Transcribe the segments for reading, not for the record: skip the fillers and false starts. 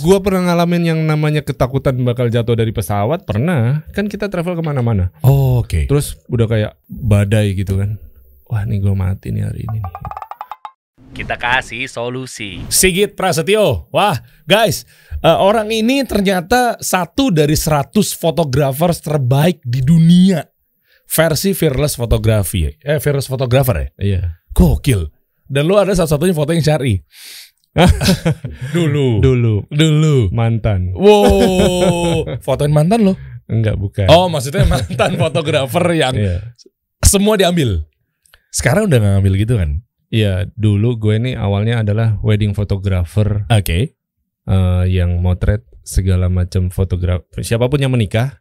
Gue pernah ngalamin yang namanya ketakutan bakal jatuh dari pesawat. Pernah. Kan kita travel kemana-mana. Oh, oke. Terus udah kayak badai gitu kan. Wah nih gue mati nih hari ini nih. Kita kasih solusi. Sigit Prasetyo. Wah, guys, orang ini ternyata satu dari 100 fotografer terbaik di dunia. Versi Fearless Photography. Fearless Photographer ya? Iya. Gokil. Dan lu ada satu-satunya foto yang syar'i. Dulu. Mantan. Wow. Fotoin mantan lo? Enggak, bukan. Oh, maksudnya mantan fotografer yang semua diambil. Sekarang udah gak ngambil gitu kan? Iya, dulu gue nih awalnya adalah wedding photographer. Oke. Yang motret segala macam fotografer. Siapapun yang menikah,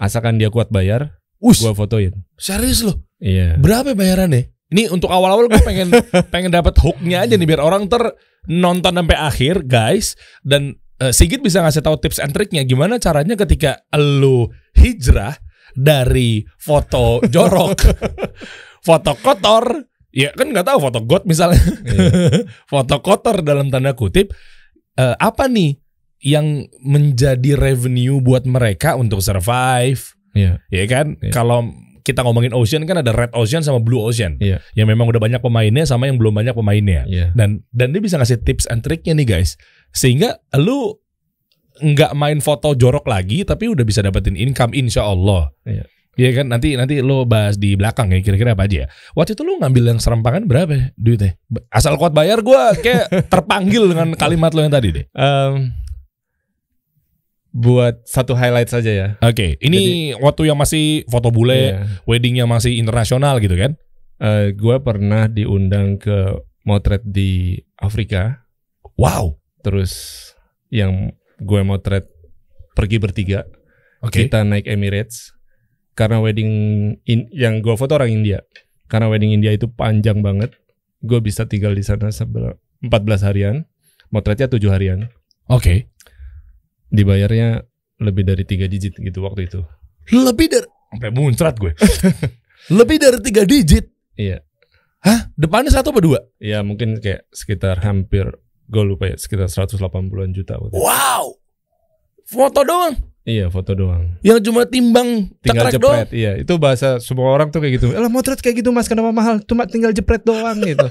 asalkan dia kuat bayar, gue fotoin. Serius lo? Iya. Berapa bayarannya? Ini untuk awal-awal gue pengen dapat hooknya aja nih biar orang nonton sampai akhir, guys. Dan Sigit bisa ngasih tahu tips and triknya gimana caranya ketika lu hijrah dari foto jorok, foto kotor, ya kan nggak tahu foto god misalnya, foto kotor dalam tanda kutip, apa nih yang menjadi revenue buat mereka untuk survive? Iya. Ya kan? Kalau kita ngomongin ocean kan ada red ocean sama blue ocean. Iya. Yang memang udah banyak pemainnya sama yang belum banyak pemainnya. Iya. Dan dia bisa ngasih tips and triknya nih guys. Sehingga lu nggak main foto jorok lagi tapi udah bisa dapetin income insya Allah. Iya. Iya kan nanti lo bahas di belakang ya kira-kira apa aja ya. Waktu itu lu ngambil yang serempangan berapa ya duitnya? Asal kuat bayar gue kayak terpanggil dengan kalimat lo yang tadi deh. Buat satu highlight saja ya. Oke, ini waktu yang masih foto bule, wedding yang masih internasional gitu kan? Gue pernah diundang ke motret di Afrika. Wow. Terus yang gue motret pergi bertiga. Kita naik Emirates. Karena wedding yang gue foto orang India. Karena wedding India itu panjang banget. Gue bisa tinggal di sana 14 harian. Motretnya 7 harian. Oke. Dibayarnya lebih dari 3 digit gitu waktu itu. Lebih dari sampai muncrat gue. Lebih dari 3 digit. Iya. Hah? Depannya 1 apa 2? Ya mungkin kayak sekitar hampir, gue lupa ya, sekitar 180-an juta. Wow. Foto doang. Iya, foto doang. Yang cuma tinggal jepret doang. Iya, itu bahasa semua orang tuh kayak gitu. Lah motret kayak gitu Mas, kenapa mahal? Cuma tinggal jepret doang gitu.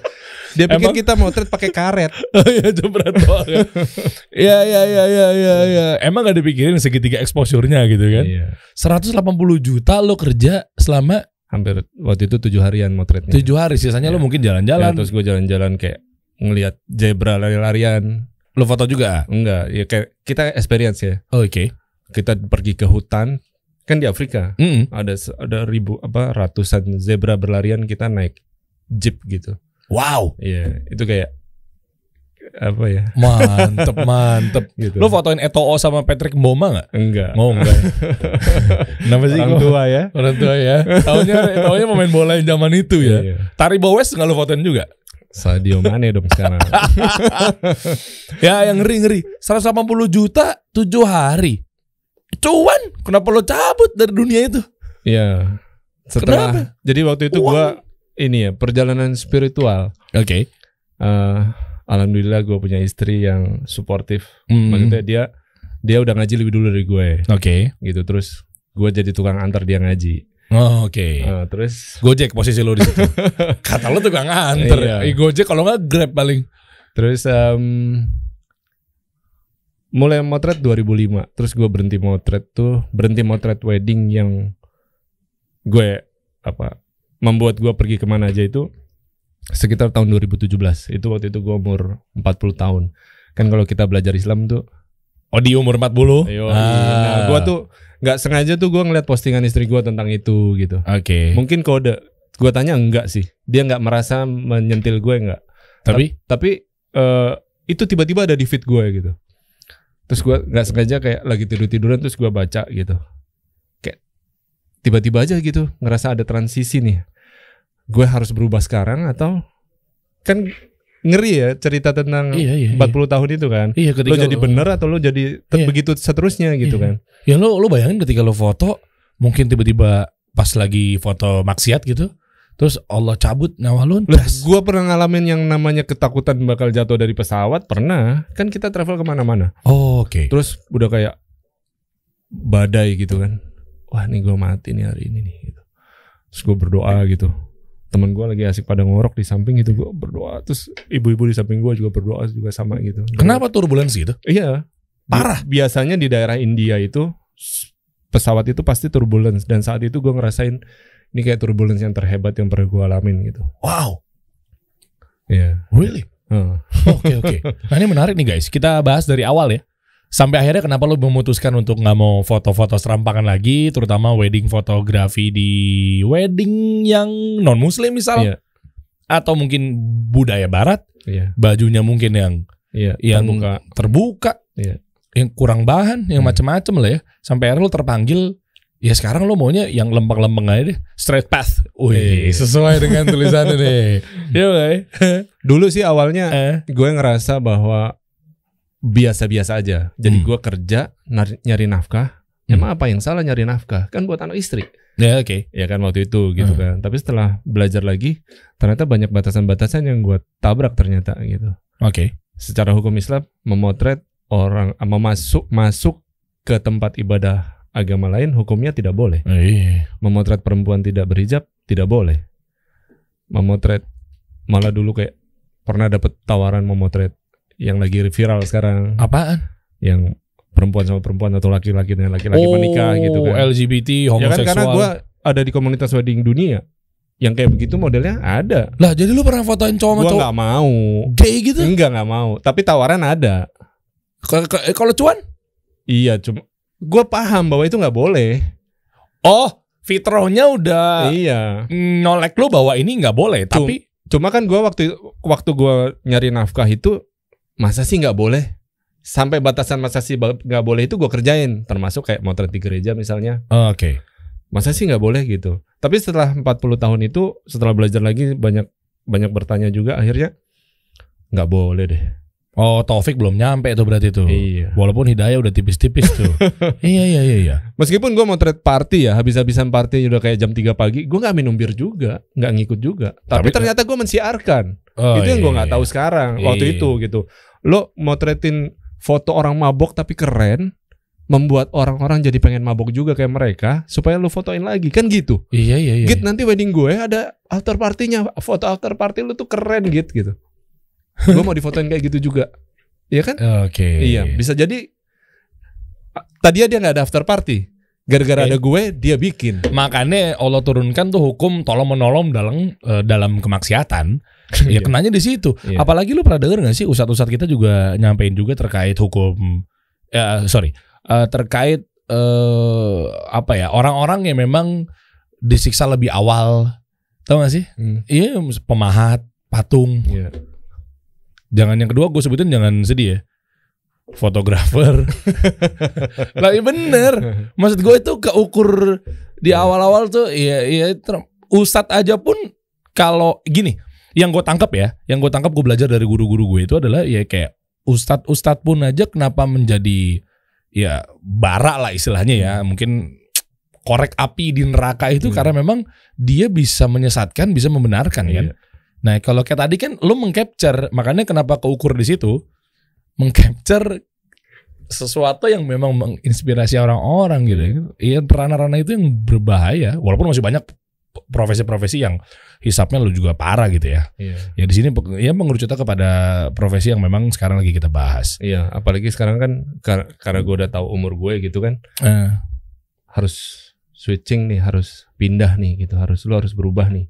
Dia pikir kita motret pakai karet. Oh iya, jepret doang. Ya. Emang gak dipikirin segitiga exposure-nya gitu kan? Iya. 180 juta lo kerja selama hampir waktu itu 7 harian motretnya. 7 hari, sisanya lo mungkin jalan-jalan. Ya, terus gue jalan-jalan kayak ngelihat zebra lari-larian. Lo foto juga? Enggak, ya kayak kita experience ya. Oke. Kita pergi ke hutan kan di Afrika. Ada ratusan zebra berlarian, kita naik jeep gitu. Wow. Iya, itu kayak apa ya? Mantep gitu. Lo fotoin Eto'o sama Patrick Mboma gak? Enggak. Oh enggak. Kenapa sih? Orang tua ya. Orang tua ya. Taunya pemain bola yang zaman itu ya. Iya. Taribo West gak lo fotoin juga? Sadio Mane dong sekarang. Ya yang ngeri. 180 juta 7 hari. Cuan, kenapa lo cabut dari dunia itu? Iya. Setelah, jadi waktu itu gua ini ya, perjalanan spiritual. Oke. Alhamdulillah gue punya istri yang suportif. Maksudnya dia udah ngaji lebih dulu dari gue. Oke. Gitu, terus gue jadi tukang antar dia ngaji. Oh, oke. Terus Gojek posisi lo di situ. Kata lo tukang antar. Iya. Gojek kalau nggak Grab paling. Terus mulai motret 2005. Terus gue berhenti motret wedding yang gue membuat gue pergi kemana aja itu sekitar tahun 2017. Itu waktu itu gue umur 40 tahun. Kan kalau kita belajar Islam tuh di umur 40. Nah, gue tuh nggak sengaja tuh gue ngeliat postingan istri gue tentang itu gitu. Oke. Mungkin kode. Gue tanya enggak sih. Dia nggak merasa menyentil gue enggak. Tapi itu tiba-tiba ada di feed gue gitu. Terus gue nggak sengaja kayak lagi tiduran terus gue baca gitu. Kayak tiba-tiba aja gitu ngerasa ada transisi nih. Gue harus berubah sekarang atau kan ngeri ya cerita tentang 40 tahun itu kan. Iya, lo jadi bener atau lo jadi begitu seterusnya gitu kan. Ya lo bayangin ketika lo foto mungkin tiba-tiba pas lagi foto maksiat gitu terus Allah cabut nyawa lu. Gue pernah ngalamin yang namanya ketakutan bakal jatuh dari pesawat. Pernah. Kan kita travel kemana-mana. Oh, oke. Terus udah kayak badai gitu kan. Wah nih gue mati nih hari ini nih gitu. Terus gue berdoa gitu. Temen gue lagi asik pada ngorok di samping gitu, gue berdoa. Terus ibu-ibu di samping gue juga berdoa juga sama gitu. Kenapa turbulensi itu? Iya. Parah. Biasanya di daerah India itu pesawat itu pasti turbulence. Dan saat itu gue ngerasain ini kayak turbulence yang terhebat yang pernah gue alamin gitu. Wow. Iya. Really? Oke. Nah ini menarik nih guys. Kita bahas dari awal ya. Sampai akhirnya kenapa lo memutuskan untuk nggak mau foto-foto serampangan lagi, terutama wedding fotografi di wedding yang non muslim misal, atau mungkin budaya barat, bajunya mungkin yang terbuka, yang kurang bahan, yang macam-macam lah ya. Sampai akhirnya lo terpanggil. Ya sekarang lo maunya yang lempeng-lempeng aja deh, straight path. Wih, sesuai dengan tulisannya deh. Iya gak? Dulu sih awalnya gue ngerasa bahwa biasa-biasa aja. Jadi gue kerja nyari nafkah. Emang apa yang salah nyari nafkah? Kan buat anak istri. Ya oke. Ya kan waktu itu gitu kan. Tapi setelah belajar lagi, ternyata banyak batasan-batasan yang gue tabrak ternyata gitu. Oke. Secara hukum Islam memotret orang masuk ke tempat ibadah agama lain hukumnya tidak boleh. Memotret perempuan tidak berhijab tidak boleh. Memotret, malah dulu kayak pernah dapet tawaran memotret yang lagi viral sekarang. Apaan? Yang perempuan sama perempuan atau laki-laki dengan laki-laki menikah gitu kan. LGBT, homoseksual. Ya kan karena gue ada di komunitas wedding dunia. Yang kayak begitu modelnya ada. Lah jadi lu pernah fotoin cowok sama cowok? Gue gak mau. Gay gitu? Enggak, gak mau. Tapi tawaran ada. Kalau cuan? Iya, cuma gue paham bahwa itu nggak boleh. Oh, fitrahnya udah nolek lu bahwa ini nggak boleh. Tapi cuma kan gue waktu gue nyari nafkah itu masa sih nggak boleh? Sampai batasan masa sih nggak boleh itu gue kerjain. Termasuk kayak motret di gereja misalnya. Oke. Masa sih nggak boleh gitu? Tapi setelah 40 tahun itu, setelah belajar lagi banyak bertanya juga, akhirnya nggak boleh deh. Oh, Taufik belum nyampe tuh berarti tuh. Iya. Walaupun Hidayah udah tipis-tipis tuh. Iya. Meskipun gue motret party ya, habis-habisan party udah kayak jam 3 pagi, gue gak minum bir juga, gak ngikut juga. Tapi ternyata gue mensiarkan. Itu yang gue gak tahu sekarang. Waktu itu gitu. Lo motretin foto orang mabok tapi keren, membuat orang-orang jadi pengen mabok juga kayak mereka, supaya lo fotoin lagi, kan gitu. Iya. Git, nanti wedding gue ada after partinya, foto after party lo tuh keren gitu. Gue mau difotoin kayak gitu juga. Iya kan? Oke. Iya, bisa jadi tadi dia nggak ada after party. Gara-gara ada gue, dia bikin. Makanya Allah turunkan tuh hukum tolong menolong dalam kemaksiatan. Ya kenanya di situ. Apalagi lu pernah denger nggak sih ustadz-ustadz kita juga nyampein juga terkait hukum terkait orang-orang yang memang disiksa lebih awal. Tahu nggak sih? Iya, pemahat, patung. Jangan yang kedua gue sebutin, jangan sedih ya, fotografer. Lah iya bener. Maksud gue itu keukur di awal-awal tuh ustadz aja pun kalau gini, yang gue tangkap gue belajar dari guru-guru gue itu adalah ya kayak ustadz pun aja kenapa menjadi ya bara lah istilahnya ya, mungkin korek api di neraka itu karena memang dia bisa menyesatkan, bisa membenarkan kan. Nah kalau kayak tadi kan lo mengcapture, makanya kenapa keukur di situ, mengcapture sesuatu yang memang menginspirasi orang-orang gitu. Iya, ranah-ranah itu yang berbahaya, walaupun masih banyak profesi-profesi yang hisapnya lo juga parah gitu ya. Ya di sini ya mengerucutnya kepada profesi yang memang sekarang lagi kita bahas. Iya, apalagi sekarang kan karena gue udah tahu umur gue gitu kan, harus switching nih, harus pindah nih gitu, lo harus berubah nih.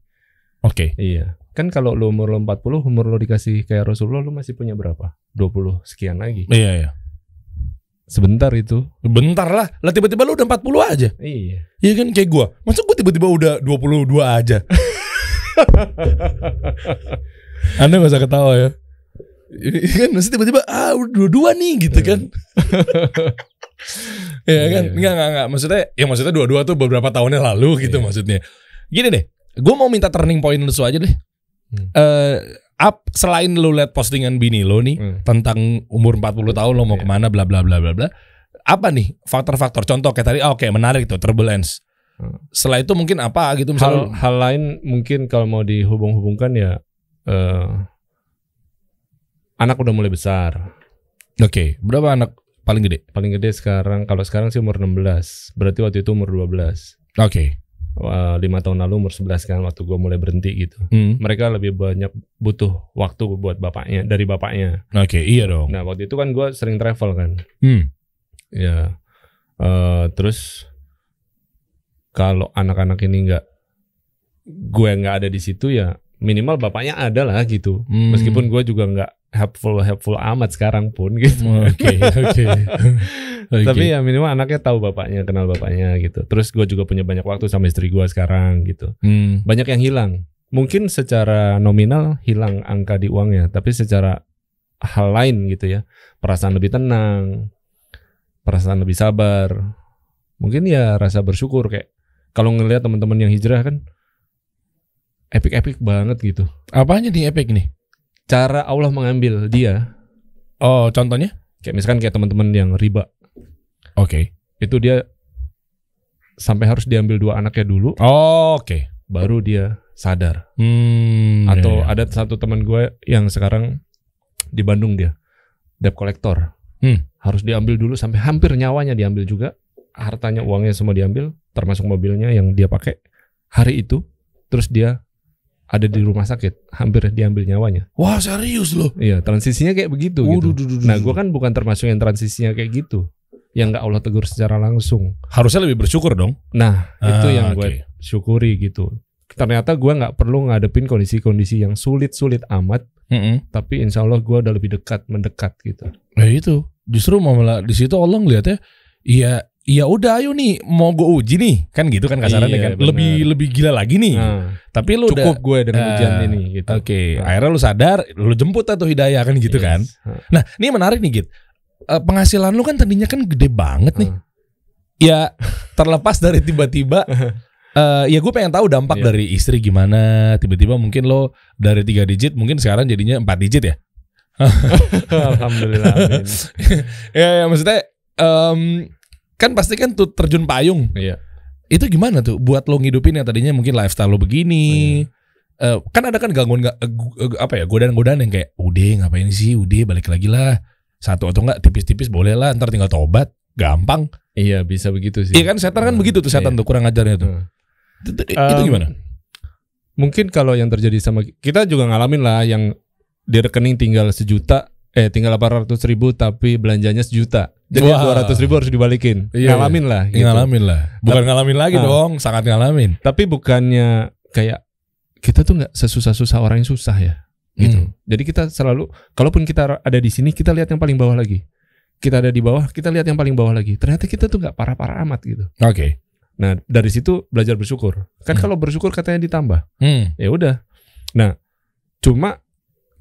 Oke. Iya. Kan kalau lo umur lo 40, umur lo dikasih kayak Rasulullah, lo masih punya berapa? 20 sekian lagi. Iya. Sebentar itu. Bentar lah tiba-tiba lo udah 40 aja. Iya. Iya kan kayak gue. Masa gue tiba-tiba udah 22 aja. Anda gak usah ketawa ya. Kan maksudnya tiba-tiba udah 22 nih gitu kan. Ya kan? Enggak. Maksudnya 22 tuh beberapa tahunnya lalu gitu maksudnya. Gini deh. Gue mau minta turning point lu aja deh. Selain lu liat postingan bini lo nih tentang umur 40 tahun lo mau kemana bla bla bla bla bla. Apa nih faktor-faktor, contoh kayak tadi menarik tuh turbulence. Setelah itu mungkin apa gitu misalnya. Hal lain mungkin kalau mau dihubung-hubungkan ya anak udah mulai besar. Oke, berapa anak paling gede? Paling gede sekarang, kalau sekarang sih umur 16. Berarti waktu itu umur 12. Oke. 5 tahun lalu umur 11 kan waktu gue mulai berhenti gitu. Mereka lebih banyak butuh waktu buat bapaknya, dari bapaknya. Oke, iya dong. Nah waktu itu kan gue sering travel kan. Ya, terus kalau anak-anak ini gue nggak ada di situ ya minimal bapaknya ada lah gitu. Meskipun gue juga nggak helpful amat sekarang pun gitu. Oke. Tapi ya minimal anaknya tahu bapaknya, kenal bapaknya gitu. Terus gue juga punya banyak waktu sama istri gue sekarang gitu. Banyak yang hilang. Mungkin secara nominal hilang angka di uangnya, tapi secara hal lain gitu ya. Perasaan lebih tenang, perasaan lebih sabar. Mungkin ya rasa bersyukur kayak kalau ngelihat teman-teman yang hijrah kan epic banget gitu. Apanya nih epic nih? Cara Allah mengambil dia. Oh, contohnya? Kayak misalkan kayak teman-teman yang riba. Oke. Itu dia sampai harus diambil 2 anaknya dulu. Oh, oke. Baru dia sadar. Atau ada satu teman gue yang sekarang di Bandung dia debt collector. Harus diambil dulu sampai hampir nyawanya diambil juga. Hartanya, uangnya semua diambil, termasuk mobilnya yang dia pakai hari itu. Terus dia ada di rumah sakit, hampir diambil nyawanya. Wah, serius loh? Iya, transisinya kayak begitu gitu. Nah, gue kan bukan termasuk yang transisinya kayak gitu, yang nggak Allah tegur secara langsung. Harusnya lebih bersyukur dong. Nah, itu yang gue syukuri gitu. Ternyata gue nggak perlu ngadepin kondisi-kondisi yang sulit-sulit amat, tapi insya Allah gue udah lebih mendekat gitu. Nah itu, justru malah di situ Allah ngeliatnya, iya udah ayo nih mau gue uji nih kan gitu kan kasarannya kan bener. lebih gila lagi nih. Tapi lu cukup udah, gue dengan ujian ini gitu. Oke. Akhirnya lu sadar, lu jemput atau hidayah kan gitu kan. Nah ini menarik nih Git, penghasilan lu kan tadinya kan gede banget nih. Ya terlepas dari tiba-tiba ya gue pengen tahu dampak dari istri gimana. Tiba-tiba mungkin lo dari 3 digit mungkin sekarang jadinya 4 digit ya. Alhamdulillah, amin. ya maksudnya kan pasti kan tuh terjun payung. Iya. Itu gimana tuh buat lo ngidupin yang tadinya mungkin lifestyle lo begini. Kan ada kan gangguan godaan-godaan yang kayak udah ngapain sih, udah balik lagi lah. Satu atau enggak tipis-tipis boleh lah, ntar tinggal tobat, gampang. Iya, bisa begitu sih. Iya kan setan kan begitu tuh, setan tuh kurang ajarnya tuh. Itu gimana? Mungkin kalau yang terjadi sama kita juga ngalamin lah yang di rekening tinggal 1 juta, tinggal 800.000 tapi belanjanya 1 juta. Jadi 200.000 harus dibalikin. Ngalamin lah. Gitu. Ngalamin lah. Bukan ngalamin lagi dong, sangat ngalamin. Tapi bukannya kayak kita tuh nggak sesusah-susah orang yang susah ya. Gitu. Jadi kita selalu, kalaupun kita ada di sini, kita lihat yang paling bawah lagi. Kita ada di bawah, kita lihat yang paling bawah lagi. Ternyata kita tuh nggak parah-parah amat gitu. Oke. Nah dari situ belajar bersyukur. Kan kalau bersyukur katanya ditambah. Ya udah. Nah cuma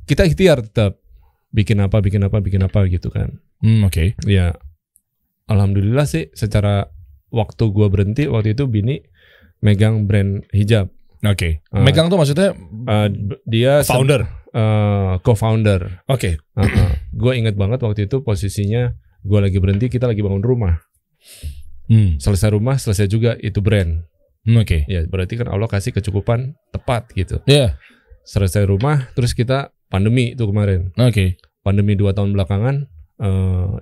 kita ikhtiar tetap bikin apa gitu kan. Oke. Ya alhamdulillah sih secara waktu gua berhenti waktu itu bini megang brand hijab. Oke. Megang tuh maksudnya dia founder, co-founder. Oke. Gua ingat banget waktu itu posisinya gua lagi berhenti, kita lagi bangun rumah. Selesai rumah, selesai juga itu brand. Oke. Ya berarti kan Allah kasih kecukupan tepat gitu. Iya. Selesai rumah, terus kita pandemi itu kemarin. Oke. Pandemi 2 tahun belakangan,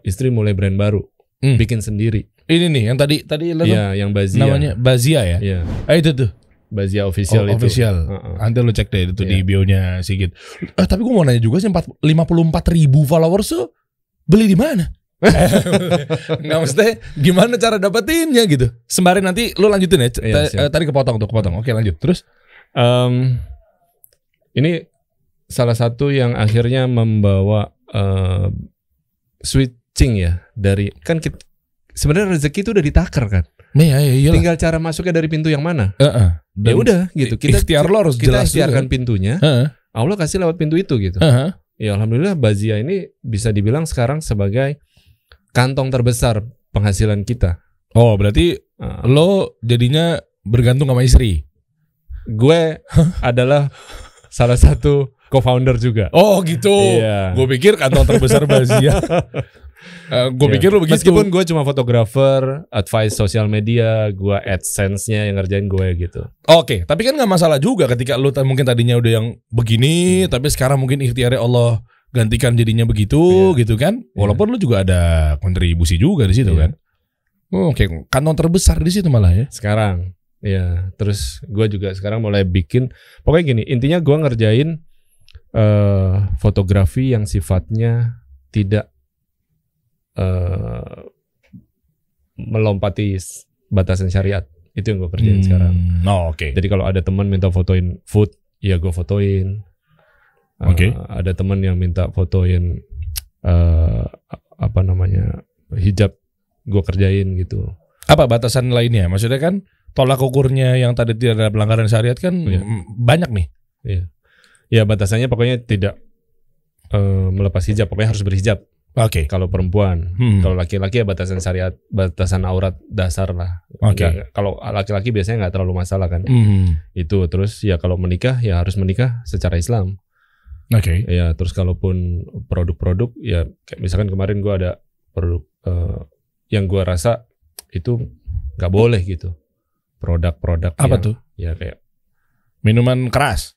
istri mulai brand baru, bikin sendiri. Ini nih yang tadi Iya, yang Bazia. namanya Bazia ya. Iya. Itu tuh Bazia official itu. Official. Nanti lo cek deh itu di bio-nya Sigit. Tapi gue mau nanya juga sih 54.000 followers tuh beli di mana? Nggak maksudnya gimana cara dapetinnya gitu. Sembari nanti lo lanjutin ya. Tadi kepotong. Oke lanjut. Terus ini salah satu yang akhirnya membawa switching ya dari kan kita, sebenarnya rezeki itu udah ditakar kan. Iya. Tinggal cara masuknya dari pintu yang mana. Ya udah gitu. Kita ikhtiar lo harus kita jelas ikhtiarkan juga. Pintunya. Allah kasih lewat pintu itu gitu. Ya alhamdulillah Bazia ini bisa dibilang sekarang sebagai kantong terbesar penghasilan kita. Oh berarti lo jadinya bergantung sama istri. Gue adalah salah satu co-founder juga. Oh gitu. Iya. Gue pikir kantong terbesar Bazia. Gue pikir lu begitu. Meskipun gue cuma fotografer, advice sosial media, gue AdSense-nya yang ngerjain gue gitu. Oke, tapi kan nggak masalah juga ketika lu mungkin tadinya udah yang begini, tapi sekarang mungkin ikhtiarnya Allah gantikan jadinya begitu, gitu kan? Walaupun lu juga ada kontribusi juga di situ kan. Oke, kantong terbesar di situ malah ya. Sekarang, ya. Terus gue juga sekarang mulai bikin. Pokoknya gini, intinya gue ngerjain fotografi yang sifatnya tidak melompati batasan syariat. Itu yang gue kerjain sekarang. Oke. Jadi kalau ada teman minta fotoin food, ya gue fotoin. Ada teman yang minta fotoin hijab, gue kerjain gitu. Apa batasan lainnya? Maksudnya kan tolak ukurnya yang tadi tidak ada pelanggaran syariat kan banyak nih. Iya. Ya batasannya pokoknya tidak melepas hijab, pokoknya harus berhijab. Oke. Kalau perempuan, kalau laki-laki ya batasan syariat, batasan aurat dasar lah. Kalau laki-laki biasanya nggak terlalu masalah kan. Itu terus ya kalau menikah ya harus menikah secara Islam. Ya terus kalaupun produk-produk ya kayak misalkan kemarin gue ada produk yang gue rasa itu nggak boleh gitu. Produk-produk apa yang, tuh? Ya kayak minuman keras.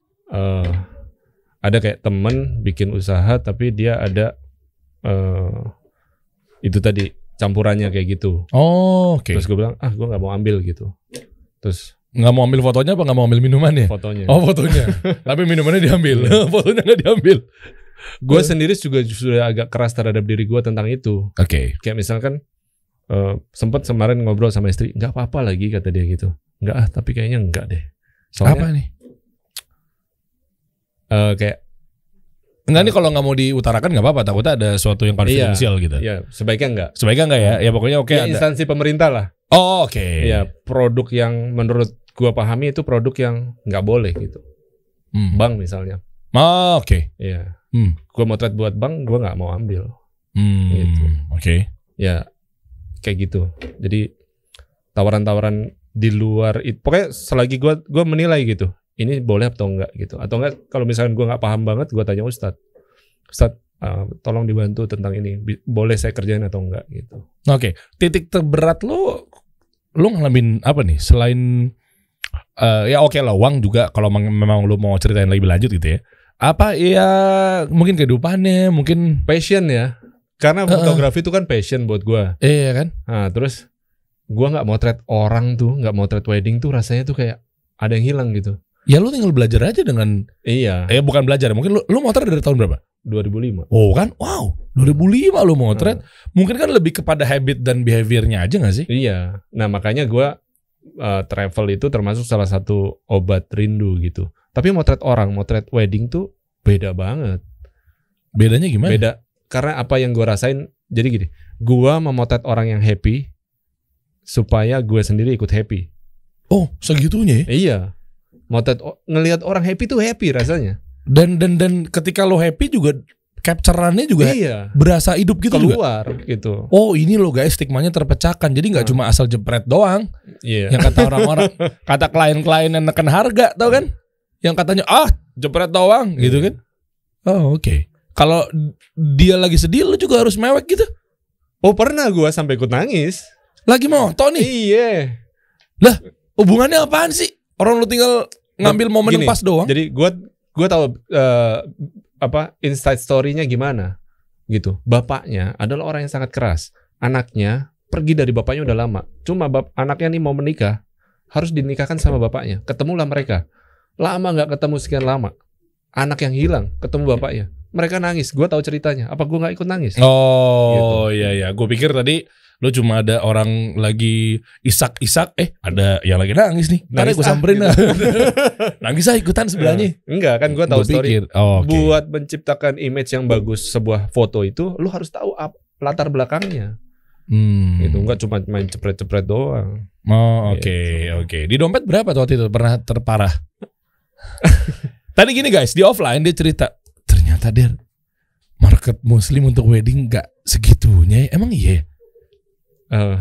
Ada kayak temen bikin usaha tapi dia ada itu tadi campurannya kayak gitu. Terus gue bilang gue nggak mau ambil gitu. Terus nggak mau ambil fotonya apa nggak mau ambil minumannya? Fotonya. Fotonya. Tapi minumannya diambil. Fotonya nggak diambil. Gue sendiri juga sudah agak keras terhadap diri gue tentang itu. Kayak misalkan sempat kemarin ngobrol sama istri, nggak apa-apa lagi kata dia gitu. Nggak tapi kayaknya enggak deh. Soalnya, apa nih? Kayak enggak nih kalau nggak mau diutarakan nggak apa-apa, takutnya ada sesuatu yang konfidensial gitu. Iya, sebaiknya enggak. Sebaiknya enggak ya. Ya pokoknya ada. Instansi pemerintah lah. Ya, produk yang menurut gua pahami itu produk yang nggak boleh gitu. Bank misalnya. Iya. Gua mau trade buat bank, gua nggak mau ambil. Gitu. Ya, kayak gitu. Jadi tawaran-tawaran di luar itu, pokoknya selagi gua menilai gitu. Ini boleh atau enggak gitu. Atau enggak kalau misalkan gue gak paham banget, gue tanya Ustadz, tolong dibantu tentang ini, boleh saya kerjain atau enggak gitu. Titik terberat lu ngalamin apa nih selain ya oke lah uang juga kalau memang lu mau ceritain lebih lanjut gitu ya. Apa ya mungkin kehidupannya, mungkin passion ya. Karena fotografi itu kan passion buat gue. Iya kan? Nah, terus gue gak mau trade orang tuh, gak mau trade wedding tuh rasanya tuh kayak ada yang hilang gitu. Ya lu tinggal belajar aja dengan bukan belajar, mungkin lu motret dari tahun berapa? 2005. Kan? Wow, 2005 lu motret. Mungkin kan lebih kepada habit dan behaviornya aja gak sih? Iya. Nah makanya gue travel itu termasuk salah satu obat rindu gitu. Tapi motret orang, motret wedding tuh beda banget. Bedanya gimana? Beda karena apa yang gue rasain. Jadi gini, gue memotret orang yang happy supaya gue sendiri ikut happy. Segitunya ya? Iya. Motret ngelihat orang happy tuh happy rasanya. Dan ketika lo happy juga capture-annya juga berasa hidup gitu keluar juga. Gitu. Ini lo guys stigmanya terpecahkan. Jadi nggak cuma asal jepret doang. Yang kata orang-orang, kata klien-klien yang neken harga, tau kan? Yang katanya jepret doang gitu kan? Kalau dia lagi sedih, lo juga harus mewek gitu. Pernah gue sampai ikut nangis. Lagi moto nih. Iya. Lah, hubungannya apaan sih? Orang lu tinggal ngambil momen yang pas doang. Jadi gue tahu inside story-nya gimana gitu. Bapaknya adalah orang yang sangat keras. Anaknya pergi dari bapaknya udah lama. Cuma anaknya nih mau menikah, harus dinikahkan sama bapaknya. Ketemulah mereka. Lama nggak ketemu sekian lama. Anak yang hilang ketemu bapaknya. Mereka nangis. Gue tahu ceritanya. Apa gue nggak ikut nangis? Gitu. Iya. Gue pikir tadi lu cuma ada orang lagi isak-isak, ada yang lagi nangis nih. Nangis gue samperin gitu. Nangis ikutan sebelahnya. Enggak kan gue tahu story. Buat menciptakan image yang bagus sebuah foto itu, lu harus tahu latar belakangnya. Itu enggak cuma main cepret-cepret doang. Oke. Di dompet berapa tuh waktu itu pernah terparah? Tadi gini guys, di offline dia cerita, ternyata dia market muslim untuk wedding enggak segitunya. Emang iya?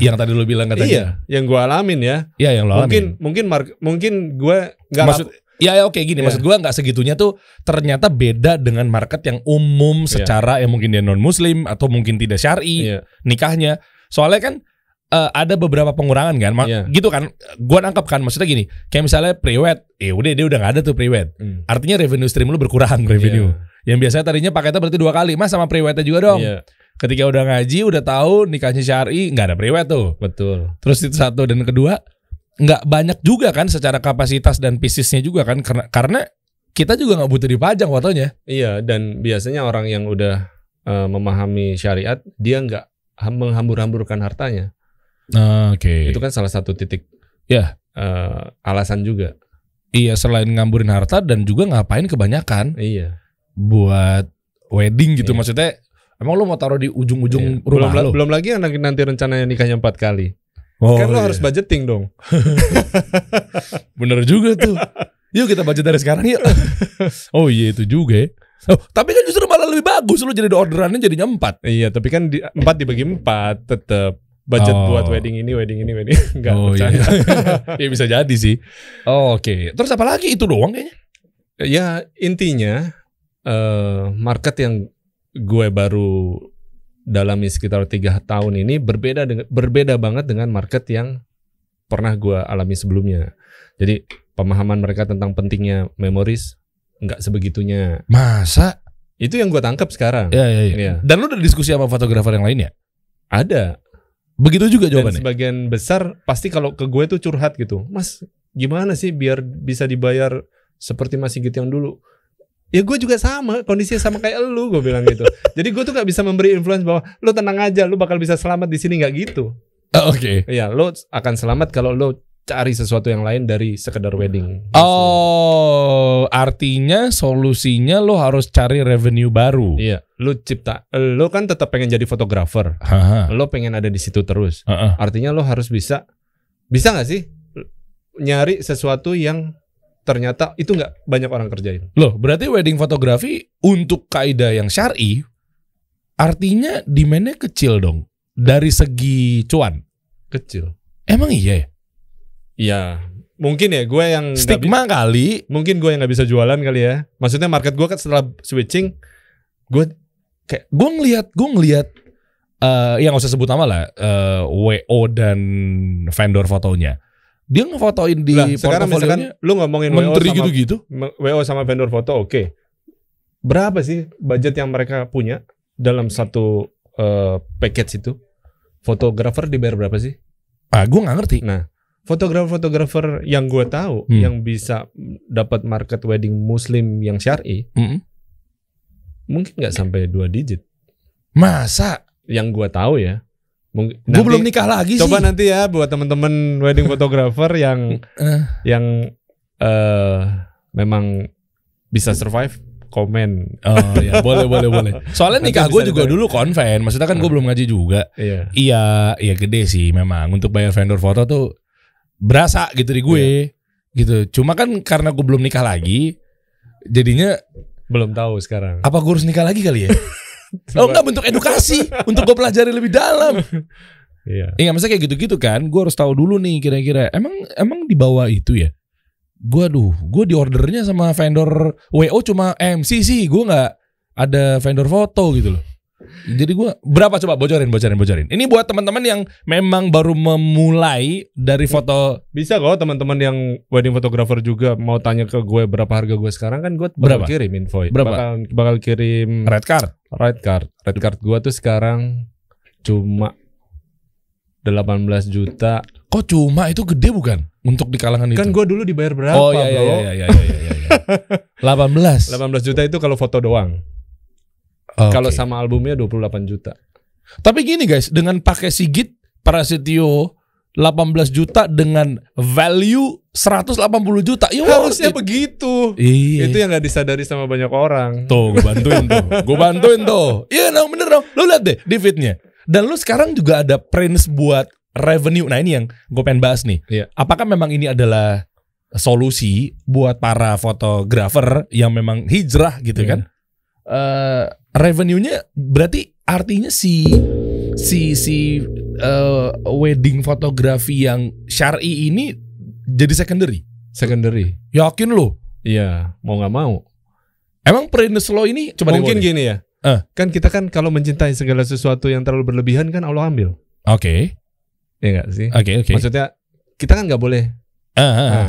Yang tadi lo bilang katanya. Iya, yang gue alamin ya. Iya, yang lo alamin. Mungkin gue nggak Ya oke gini, maksud gue nggak segitunya tuh ternyata beda dengan market yang umum secara yang mungkin dia non muslim atau mungkin tidak syar'i nikahnya. Soalnya kan ada beberapa pengurangan kan, gitu kan. Gue nangkep kan, maksudnya gini, kayak misalnya pre-wed, udah dia udah nggak ada tuh pre-wed. Artinya revenue stream lu berkurang revenue. Yang biasanya tadinya paketnya berarti 2 kali, Mas sama pre-wednya juga dong. Ketika udah ngaji, udah tahu nikahnya syar'i, nggak ada pre-wed tuh. Betul. Terus itu satu, dan kedua, nggak banyak juga kan secara kapasitas dan piecesnya juga kan, karena kita juga nggak butuh dipajang fotonya. Iya, dan biasanya orang yang udah memahami syariat, dia nggak menghambur-hamburkan hartanya. Oke. Itu kan salah satu titik alasan juga. Iya, selain ngamburin harta dan juga ngapain kebanyakan. Iya. Buat wedding gitu, maksudnya emang lo mau taruh di ujung-ujung rumah lo? Belum lagi yang nanti rencananya nikahnya 4 kali. Kan lo harus budgeting dong. Bener juga tuh. Yuk kita budget dari sekarang yuk. Oh iya itu juga ya. Tapi kan justru malah lebih bagus lo jadi orderannya jadinya 4. Iya, tapi kan 4 dibagi 4 tetap budget buat wedding ini. Enggak bercanda. Ya bisa jadi sih. Oke. Terus apa lagi, itu doang kayaknya? Ya intinya market yang gue baru dalami sekitar 3 tahun ini berbeda banget dengan market yang pernah gue alami sebelumnya. Jadi pemahaman mereka tentang pentingnya memories nggak sebegitunya. Masa? Itu yang gue tangkap sekarang. Iya. Dan lu udah diskusi sama fotografer yang lainnya? Ada. Begitu juga jawabannya? Dan sebagian besar pasti kalau ke gue tuh curhat gitu. Mas, gimana sih biar bisa dibayar seperti Mas Sigit yang dulu? Ya gue juga sama, kondisinya sama kayak lu, gue bilang gitu. Jadi gue tuh gak bisa memberi influence bahwa lu tenang aja, lu bakal bisa selamat di sini, gak gitu. Oke. Ya, lu akan selamat kalau lu cari sesuatu yang lain dari sekedar wedding. Artinya solusinya lu harus cari revenue baru. Iya, lu kan tetap pengen jadi fotografer. Lu pengen ada di situ terus. Artinya lu harus bisa gak sih nyari sesuatu yang ternyata itu nggak banyak orang kerjain. Loh, berarti wedding fotografi untuk kaidah yang syar'i artinya demand-nya kecil dong dari segi cuan. Kecil. Emang iya ya? Iya, mungkin ya gue yang stigma kali. Mungkin gue yang nggak bisa jualan kali ya. Maksudnya market gue kan setelah switching, gue ngelihat yang nggak usah sebut nama lah, WO dan vendor fotonya. Dia ngefotoin di portofolionya. Lu ngomongin menteri gitu-gitu. WO sama vendor foto, oke. Berapa sih budget yang mereka punya dalam satu package itu? Fotografer dibayar berapa sih? Gue nggak ngerti. Nah, fotografer yang gue tahu yang bisa dapat market wedding muslim yang syar'i, mungkin nggak sampai 2 digit. Masa? Yang gue tahu ya. Gue belum nikah lagi sih. Coba nanti ya buat temen-temen wedding photographer yang memang bisa survive, komen. Oh ya, boleh. Soalnya nikah gue juga dulu konven. Maksudnya kan gue belum ngaji juga. Iya gede sih memang. Untuk bayar vendor foto tuh berasa gitu di gue. Gitu. Cuma kan karena gue belum nikah lagi, jadinya belum tahu sekarang. Apa gue harus nikah lagi kali ya? Oh enggak, bentuk edukasi untuk gue pelajari lebih dalam. Iya, maksudnya kayak gitu-gitu kan. Gue harus tahu dulu nih kira-kira emang di bawah itu ya. Gue di ordernya sama vendor WO cuma MC sih. Gue nggak ada vendor foto gitu loh. Jadi gue berapa, coba bocorin. Ini buat teman-teman yang memang baru memulai dari foto. Bisa kok teman-teman yang wedding photographer juga mau tanya ke gue berapa harga gue sekarang, kan gue bakal kirim info. Bakal kirim red card. Red card gue tuh sekarang cuma 18 juta. Kok cuma? Itu gede bukan? Untuk di kalangan itu. Kan gue dulu dibayar berapa? Oh iya. 18 juta itu kalau foto doang. Kalau sama albumnya 28 juta. Tapi gini guys, dengan pakai Sigit Prasetyo 18 juta dengan value 180 juta. Ya harusnya begitu. Iya. Itu yang gak disadari sama banyak orang. Tuh, gue bantuin tuh. Iya, bener dong. Lu lihat deh di feed-nya. Dan lu sekarang juga ada prints buat revenue. Nah, ini yang gue pengen bahas nih. Iya. Apakah memang ini adalah solusi buat para fotografer yang memang hijrah gitu kan? Revenue-nya berarti artinya si wedding fotografi yang syar'i ini jadi secondary. Secondary. Yakin lo? Iya, mau nggak mau. Emang Prince lo ini coba Mungkin deh. gini ya. Kan kita kan kalau mencintai segala sesuatu yang terlalu berlebihan kan Allah ambil. Oke. Ya nggak sih? Oke. Maksudnya kita kan nggak boleh. Nah,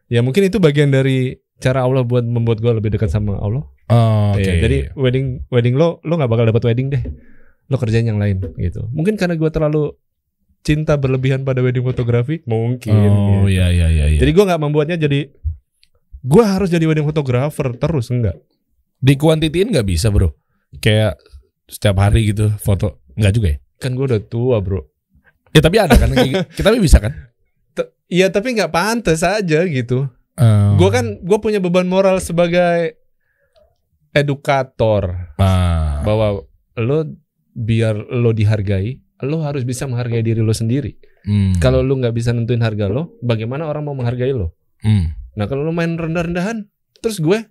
ya mungkin itu bagian dari cara Allah buat membuat gue lebih dekat sama Allah. Oke. Ya, jadi wedding lo nggak bakal dapat wedding deh. Lo kerjain yang lain gitu. Mungkin karena gue terlalu cinta berlebihan pada wedding fotografi. Mungkin. Oh gitu. iya. Jadi gue nggak membuatnya jadi gue harus jadi wedding photographer terus, enggak. Dikuantitiin nggak bisa bro. Kayak setiap hari gitu foto. Nggak juga ya? Kan gue udah tua bro. Ya tapi ada kan. Kita bisa kan? Iya tapi nggak pantas aja gitu. Gue punya beban moral sebagai edukator bahwa biar lo dihargai, lo harus bisa menghargai diri lo sendiri. Kalau lo nggak bisa nentuin harga lo, bagaimana orang mau menghargai lo? Nah kalau lo main rendah-rendahan, terus gue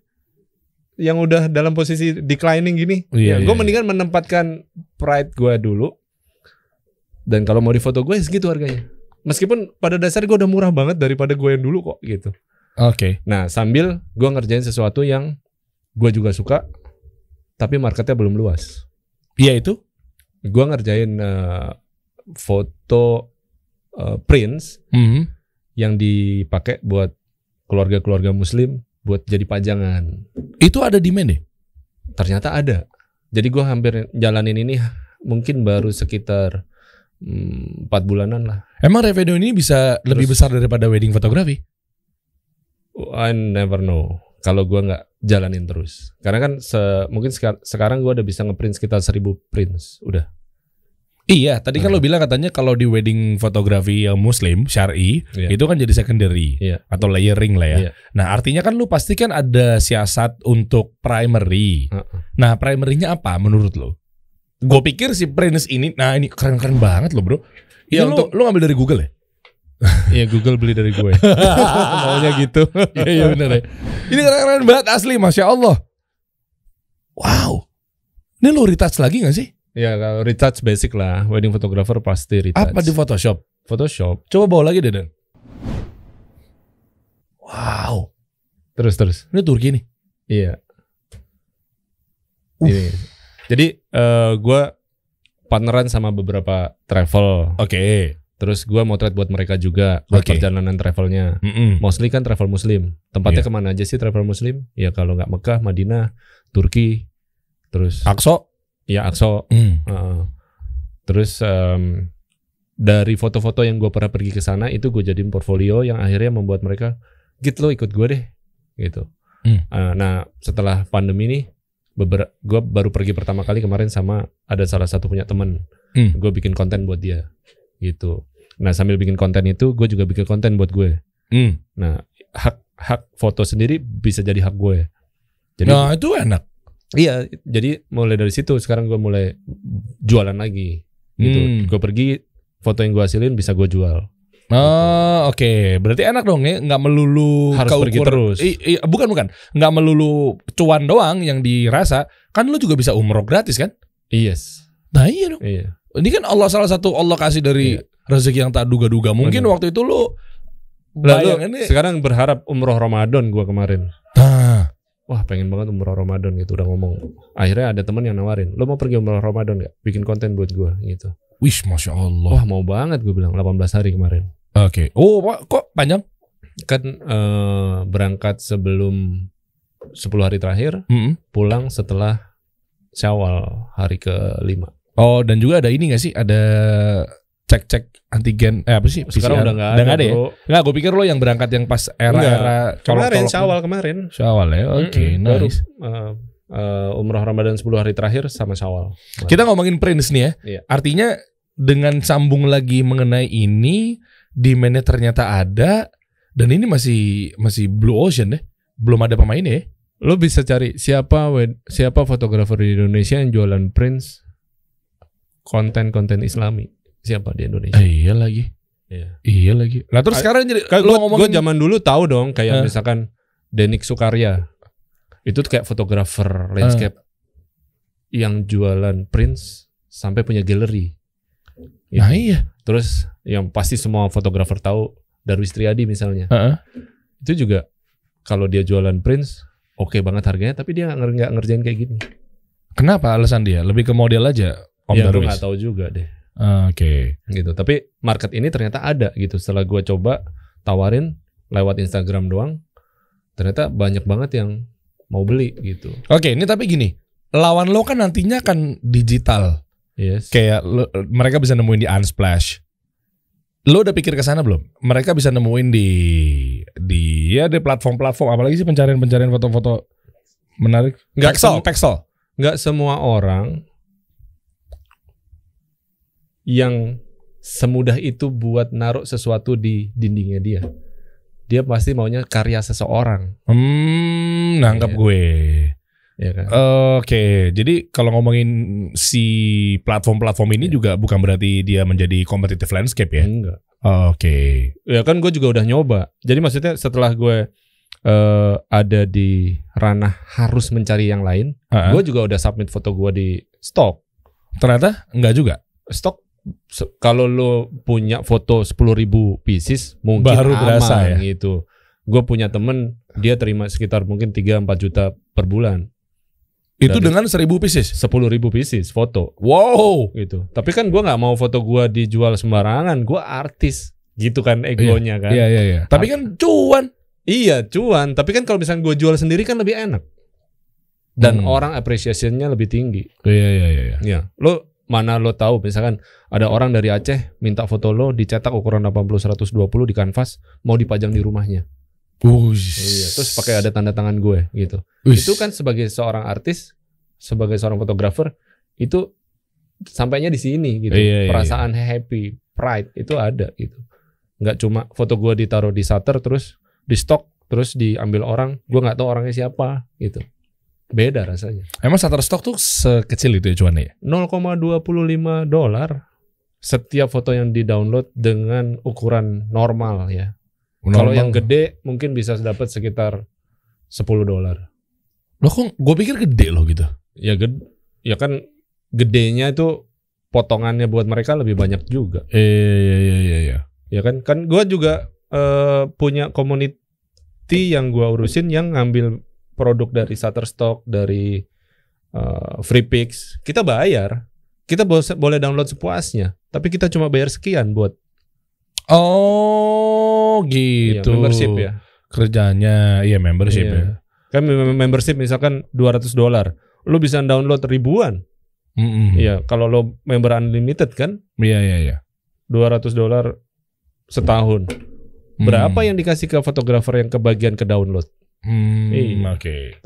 yang udah dalam posisi declining gini, gue mendingan menempatkan pride gue dulu. Dan kalau mau difoto gue segitu harganya. Meskipun pada dasarnya gue udah murah banget daripada gue yang dulu kok gitu. Oke. Nah sambil gue ngerjain sesuatu yang gue juga suka, tapi marketnya belum luas. Iya itu? Gue ngerjain foto prints yang dipakai buat keluarga-keluarga Muslim buat jadi pajangan. Itu ada demand deh? Ternyata ada. Jadi gue hampir jalanin ini mungkin baru sekitar 4 bulanan lah. Emang revenue ini bisa lebih besar daripada wedding fotografi? I never know. Kalau gue nggak jalanin terus. Karena kan mungkin sekarang gue udah bisa ngeprint sekitar 1000 prints. Udah. Iya, tadi kan lo bilang katanya kalau di wedding fotografi yang Muslim syar'i itu kan jadi secondary atau layering lah ya. Nah artinya kan lo pasti kan ada siasat untuk primary. Nah primarynya apa menurut lo? Gue pikir si Prince ini, nah ini keren-keren banget lo bro. Iya lo ngambil dari Google ya? Iya Google beli dari gue. Maunya gitu. Iya benar ya. Ini keren-keren banget asli, Masya Allah. Wow. Ini lo retouch lagi gak sih? Ya kalau retouch basic lah. Wedding photographer pasti retouch. Apa di Photoshop? Photoshop. Coba bawa lagi deh Dan. Wow. Terus. Ini Turki nih. Iya. Ini. Jadi gue partneran sama beberapa travel. Oke. Terus gue motret buat mereka juga buat perjalanan travelnya. Mostly kan travel Muslim. Tempatnya kemana aja sih travel Muslim? Ya kalau nggak Mekah, Madinah, Turki, terus Aqsa. Ya Aqsa. Terus dari foto-foto yang gue pernah pergi ke sana itu gue jadiin portfolio yang akhirnya membuat mereka, Git lo ikut gue deh, gitu. Nah setelah pandemi ini, gue baru pergi pertama kali kemarin sama ada salah satu punya temen. Gue bikin konten buat dia, gitu. Nah sambil bikin konten itu, gue juga bikin konten buat gue. Nah hak foto sendiri bisa jadi hak gue. Jadi, nah itu enak. Iya, jadi mulai dari situ sekarang gue mulai jualan lagi, gitu. Gue pergi, foto yang gue hasilin bisa gue jual. Oke. Berarti enak dong ya, nggak melulu harus pergi terus. Bukan, nggak melulu cuan doang yang dirasa. Kan lu juga bisa umroh gratis kan? Yes. Nah iya dong. Iya. Ini kan salah satu Allah kasih dari rezeki yang tak duga-duga. Mungkin waktu itu lu bayangin nih. Sekarang berharap umroh Ramadan gue kemarin. Wah pengen banget umroh Ramadan gitu, udah ngomong. Akhirnya ada teman yang nawarin, lo mau pergi umroh Ramadan gak? Bikin konten buat gue gitu. Wish, Masya Allah. Wah mau banget gue bilang, 18 hari kemarin. Oke. Oh kok panjang? Kan berangkat sebelum 10 hari terakhir, pulang setelah Syawal hari ke-5. Oh dan juga ada ini gak sih? Ada cek antigen apa sih? Sekarang PCR. udah nggak ada ya? Nggak, gue pikir lo yang berangkat yang pas era kemarin Syawal kemarin. Syawal ya, oke, nice. Umroh Ramadan 10 hari terakhir sama Syawal. Kita ngomongin Prince nih ya. Iya. Artinya dengan sambung lagi mengenai ini, demand-nya ternyata ada dan ini masih blue ocean deh, belum ada pemainnya ya. Lo bisa cari siapa fotografer di Indonesia yang jualan Prince konten Islami. Siapa di Indonesia? Iya lagi. Iya lagi. Nah terus sekarang jadi gue zaman dulu tahu dong kayak misalkan Denik Sukarya. Itu kayak fotografer landscape yang jualan prints sampai punya galeri. Nah iya. Terus yang pasti semua fotografer tahu Darwis Triadi misalnya. Itu juga kalau dia jualan prints oke banget harganya, tapi dia nggak ngerjain kayak gini. Kenapa alasan dia? Lebih ke model aja, Om Ya gue Darwis? nggak tahu juga deh. Oke. Gitu. Tapi market ini ternyata ada gitu. Setelah gue coba tawarin lewat Instagram doang, ternyata banyak banget yang mau beli gitu. Oke, ini tapi gini, lawan lo kan nantinya kan digital. Yes. Kayak mereka bisa nemuin di Unsplash. Lo udah pikir ke sana belum? Mereka bisa nemuin di platform-platform, apalagi sih pencarian foto-foto menarik. Pexel. Nggak semua orang yang semudah itu buat naruh sesuatu di dindingnya dia. Dia pasti maunya karya seseorang. Nangkep gue. Ya kan? Oke, jadi kalau ngomongin si platform-platform ini juga bukan berarti dia menjadi competitive landscape ya? Enggak. Oke. Ya kan gue juga udah nyoba. Jadi maksudnya setelah gue ada di ranah harus mencari yang lain, gue juga udah submit foto gue di stok. Ternyata enggak juga. Stok kalau lo punya foto 10.000 pieces mungkin baru aman berasa ya gitu. Gue punya temen dia terima sekitar mungkin 3-4 juta per bulan. Itu dari dengan 1.000 pieces? 10.000 pieces foto. Wow. Gitu. Tapi kan gue gak mau foto gue dijual sembarangan. Gue artis. Gitu kan egonya kan. Iya. Tapi kan cuan. Iya cuan. Tapi kan kalau misalnya gue jual sendiri kan lebih enak. Dan orang appreciation-nya lebih tinggi. Iya. Ya. Mana lo tahu misalkan ada orang dari Aceh minta foto lo dicetak ukuran 80-120 di kanvas. Mau dipajang di rumahnya. Iya, terus pakai ada tanda tangan gue gitu. Itu kan sebagai seorang artis, sebagai seorang fotografer itu sampainya di sini gitu. Perasaan happy, pride itu ada gitu. Nggak cuma foto gue ditaruh di shutter terus di stok terus diambil orang, gue nggak tahu orangnya siapa gitu. Beda rasanya. Emang Shutterstock tuh sekecil itu ya cuannya? $0.25 setiap foto yang di-download dengan ukuran normal ya. Kalau yang gede mungkin bisa dapat sekitar $10. Loh kok gue pikir gede loh gitu. Ya kan gedenya itu potongannya buat mereka lebih banyak juga. Iya. Ya kan gue juga punya community yang gue urusin yang ngambil produk dari Shutterstock, dari FreePix. Kita bayar. Kita boleh download sepuasnya, tapi kita cuma bayar sekian buat gitu. Iya, membership ya. Kerjanya membership ya. Kan membership misalkan $200. Lu bisa download ribuan. Iya, kalau lo member unlimited kan? Iya. $200 setahun. Berapa yang dikasih ke fotografer yang kebagian ke download? Oke.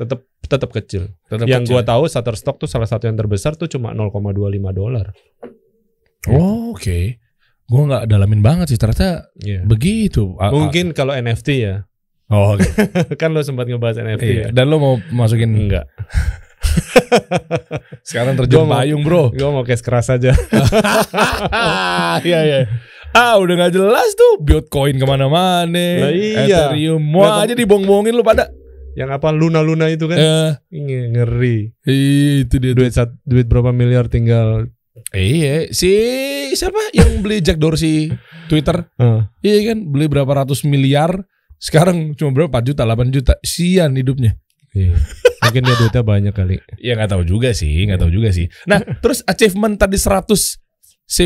Tetap kecil. Yang gua tahu Shutterstock tuh salah satu yang terbesar tuh cuma $0.25. Oke. Gue nggak dalamin banget sih ternyata begitu. Mungkin kalau NFT ya. Kan lo sempat ngebahas NFT ya. Dan lo mau masukin? Enggak. Sekarang terjun payung bro. Gue mau cash keras aja. Iya. Udah nggak jelas tuh. Bitcoin kemana-mana. Ethereum. Mau aja dibong-bongin lo pada. Yang apa Luna itu kan? Ngeri. Itu dia. Duit berapa miliar tinggal. Iya, siapa yang beli Jack Dorsey Twitter? Iya kan, beli berapa ratus miliar, sekarang cuma berapa 4 juta, 8 juta. Sian hidupnya. Iya. Mungkin dia duitnya banyak kali. Ya nggak tahu juga sih. Nah, terus achievement tadi 100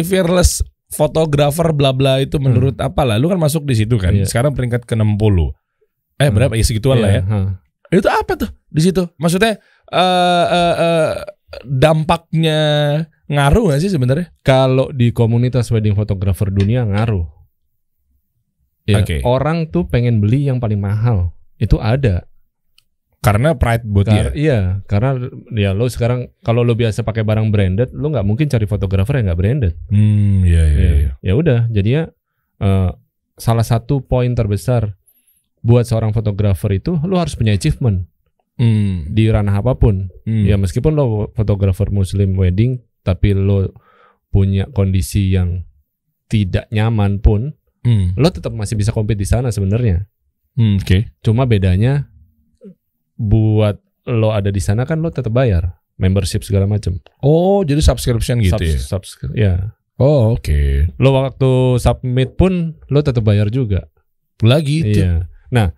Fearless Photographer bla bla itu menurut apa lah? Lu kan masuk di situ kan. Sekarang peringkat ke 60. Berapa ya segituan lah ya. Itu apa tuh di situ? Maksudnya dampaknya ngaruh gak sih sebenarnya? Kalau di komunitas wedding photographer dunia ngaruh. Ya, orang tuh pengen beli yang paling mahal. Itu ada. Karena pride buat dia. Iya, karena ya lo sekarang kalau lo biasa pakai barang branded, lo nggak mungkin cari fotografer yang nggak branded. Iya. Ya udah, jadinya salah satu poin terbesar buat seorang fotografer itu lo harus punya achievement di ranah apapun. Ya meskipun lo fotografer muslim wedding, tapi lo punya kondisi yang tidak nyaman pun, lo tetap masih bisa compete di sana sebenarnya. Cuma bedanya buat lo ada di sana kan lo tetap bayar membership segala macam. Oh, jadi subscription gitu ya? Oh, oke. Lo waktu submit pun lo tetap bayar juga. Lagi itu. Iya. Nah,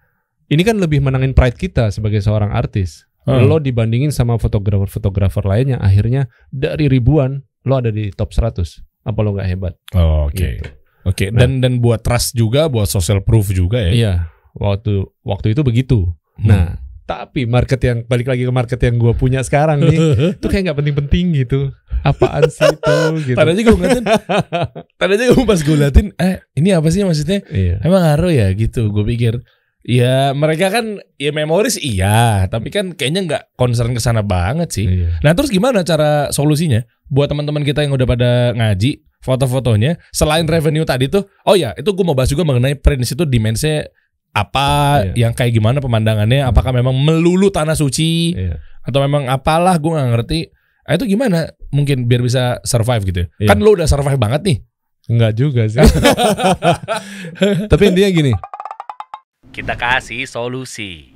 ini kan lebih menangin pride kita sebagai seorang artis. Lo dibandingin sama fotografer lainnya, akhirnya dari ribuan lo ada di top 100. Apa lo nggak hebat? Oh, oke. Gitu. Oke, dan buat trust juga, buat social proof juga ya. Iya, waktu itu begitu. Nah, tapi balik lagi ke market yang gue punya sekarang nih, itu kayak nggak penting-penting gitu. Apaan sih itu? Gitu. Tadi aja gue pas gue liatin, ini apa sih maksudnya? Iya. Emang ngaruh ya gitu. Gue pikir, ya mereka kan ya memoris iya, tapi kan kayaknya nggak concern kesana banget sih. Iya. Nah terus gimana cara solusinya buat teman-teman kita yang udah pada ngaji? Foto-fotonya selain revenue tadi tuh, oh ya itu gue mau bahas juga mengenai Prince itu dimensinya apa, yang kayak gimana pemandangannya, apakah memang melulu tanah suci atau memang apalah, gue nggak ngerti. Itu gimana mungkin biar bisa survive gitu? Kan lo udah survive banget nih. Enggak juga sih. Tapi intinya gini, Kita kasih solusi.